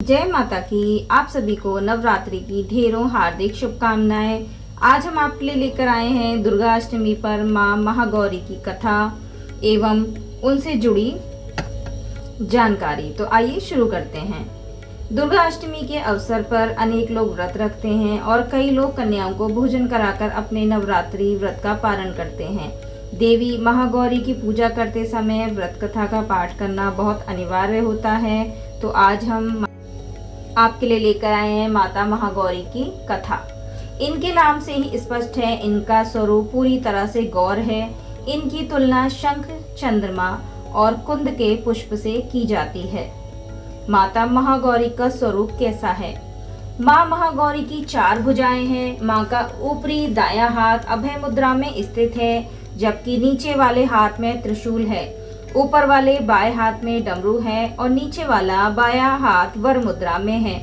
जय माता की। आप सभी को नवरात्रि की ढेरों हार्दिक शुभकामनाएं। आज हम आपके लिए लेकर आए हैं दुर्गा अष्टमी पर मां महागौरी की कथा एवं उनसे जुड़ी जानकारी। तो आइए शुरू करते हैं। दुर्गा अष्टमी के अवसर पर अनेक लोग व्रत रखते हैं और कई लोग कन्याओं को भोजन कराकर अपने नवरात्रि व्रत का पालन करते हैं। देवी महागौरी की पूजा करते समय व्रत कथा का पाठ करना बहुत अनिवार्य होता है। तो आज हम आपके लिए लेकर आए हैं माता महागौरी की कथा। इनके नाम से ही स्पष्ट है, इनका स्वरूप पूरी तरह से गौर है। इनकी तुलना शंख, चंद्रमा और कुंद के पुष्प से की जाती है। माता महागौरी का स्वरूप कैसा है? माँ महागौरी की 4 भुजाएं हैं। माँ का ऊपरी दायां हाथ अभय मुद्रा में स्थित है, जबकि नीचे वाले हाथ में त्रिशूल है। ऊपर वाले बाएं हाथ में डमरू है और नीचे वाला बायां हाथ वर मुद्रा में है।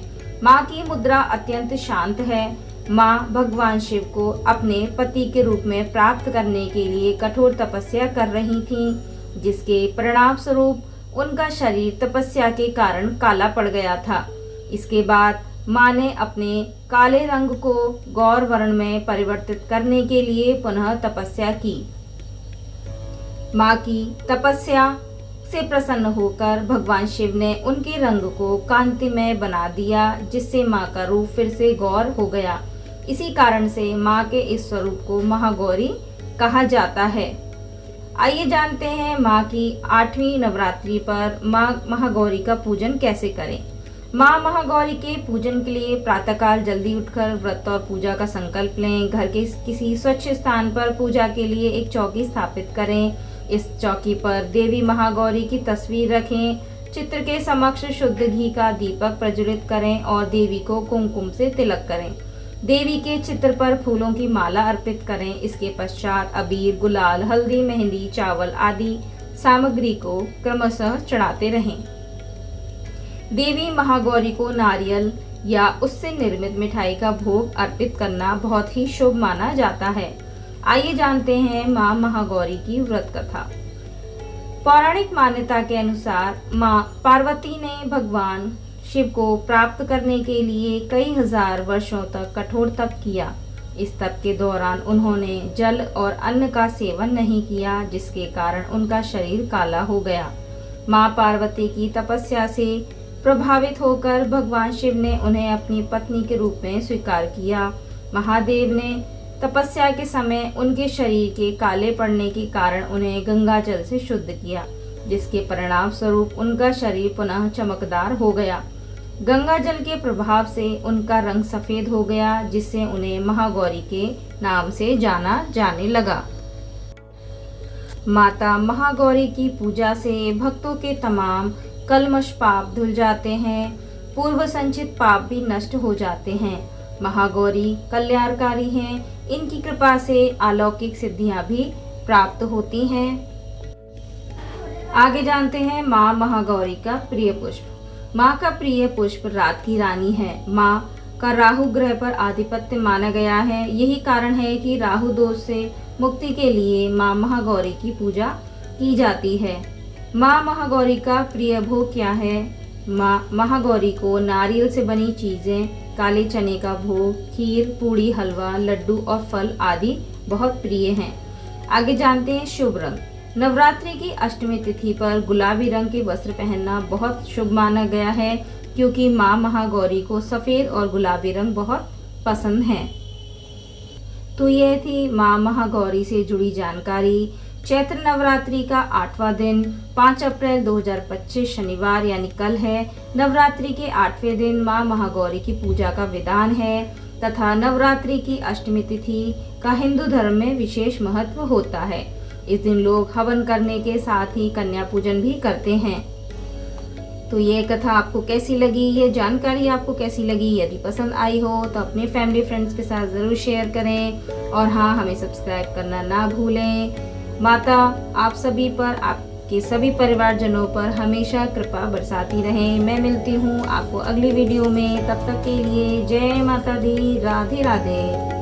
माँ की मुद्रा अत्यंत शांत है। माँ भगवान शिव को अपने पति के रूप में प्राप्त करने के लिए कठोर तपस्या कर रही थीं, जिसके परिणाम स्वरूप उनका शरीर तपस्या के कारण काला पड़ गया था। इसके बाद माँ ने अपने काले रंग को गौर वर्ण में परिवर्तित करने के लिए पुनः तपस्या की। माँ की तपस्या से प्रसन्न होकर भगवान शिव ने उनके रंग को कांतिमय बना दिया, जिससे माँ का रूप फिर से गौर हो गया। इसी कारण से माँ के इस स्वरूप को महागौरी कहा जाता है। आइए जानते हैं माँ की 8वीं नवरात्रि पर माँ महागौरी का पूजन कैसे करें। माँ महागौरी के पूजन के लिए प्रातःकाल जल्दी उठकर व्रत और पूजा का संकल्प लें। घर के किसी स्वच्छ स्थान पर पूजा के लिए एक चौकी स्थापित करें। इस चौकी पर देवी महागौरी की तस्वीर रखें। चित्र के समक्ष शुद्ध घी का दीपक प्रज्वलित करें और देवी को कुमकुम से तिलक करें। देवी के चित्र पर फूलों की माला अर्पित करें। इसके पश्चात अबीर, गुलाल, हल्दी, मेहंदी, चावल आदि सामग्री को क्रमशः चढ़ाते रहें। देवी महागौरी को नारियल या उससे निर्मित मिठाई का भोग अर्पित करना बहुत ही शुभ माना जाता है। आइए जानते हैं माँ महागौरी की व्रत कथा। पौराणिक मान्यता के अनुसार माँ पार्वती ने भगवान शिव को प्राप्त करने के लिए कई हजार वर्षों तक कठोर तप किया। इस तप के दौरान उन्होंने जल और अन्न का सेवन नहीं किया, जिसके कारण उनका शरीर काला हो गया। माँ पार्वती की तपस्या से प्रभावित होकर भगवान शिव ने उन्हें अपनी पत्नी के रूप में स्वीकार किया। महादेव ने तपस्या के समय उनके शरीर के काले पड़ने के कारण उन्हें गंगा जल से शुद्ध किया, जिसके परिणाम स्वरूप उनका शरीर पुनः चमकदार हो गया। गंगा जल के प्रभाव से उनका रंग सफेद हो गया, जिससे उन्हें महागौरी के नाम से जाना जाने लगा। माता महागौरी की पूजा से भक्तों के तमाम कल्मश पाप धुल जाते हैं। पूर्व संचित पाप भी नष्ट हो जाते हैं। महागौरी कल्याणकारी हैं। इनकी कृपा से अलौकिक सिद्धियां भी प्राप्त होती हैं। आगे जानते हैं माँ महागौरी का प्रिय पुष्प। माँ का प्रिय पुष्प रात की रानी है। माँ का राहु ग्रह पर आधिपत्य माना गया है। यही कारण है कि राहु दोष से मुक्ति के लिए माँ महागौरी की पूजा की जाती है। माँ महागौरी का प्रिय भोग क्या है? माँ महागौरी को नारियल से बनी चीजें, काले चने का भोग, खीर, पूड़ी, हलवा, लड्डू और फल आदि बहुत प्रिय हैं। आगे जानते हैं शुभ रंग। नवरात्रि की अष्टमी तिथि पर गुलाबी रंग के वस्त्र पहनना बहुत शुभ माना गया है, क्योंकि माँ महागौरी को सफेद और गुलाबी रंग बहुत पसंद है। तो यह थी माँ महागौरी से जुड़ी जानकारी। चैत्र नवरात्रि का 8वां दिन 5 अप्रैल 2025 शनिवार यानी कल है। नवरात्रि के 8वें दिन माँ महागौरी की पूजा का विधान है तथा नवरात्रि की अष्टमी तिथि का हिंदू धर्म में विशेष महत्व होता है। इस दिन लोग हवन करने के साथ ही कन्या पूजन भी करते हैं। तो ये कथा आपको कैसी लगी, ये जानकारी आपको कैसी लगी? यदि पसंद आई हो तो अपने फैमिली फ्रेंड्स के साथ ज़रूर शेयर करें और हाँ, हमें सब्सक्राइब करना ना भूलें। माता आप सभी पर, आपके सभी परिवारजनों पर हमेशा कृपा बरसाती रहे। मैं मिलती हूँ आपको अगली वीडियो में। तब तक के लिए जय माता दी। राधे राधे।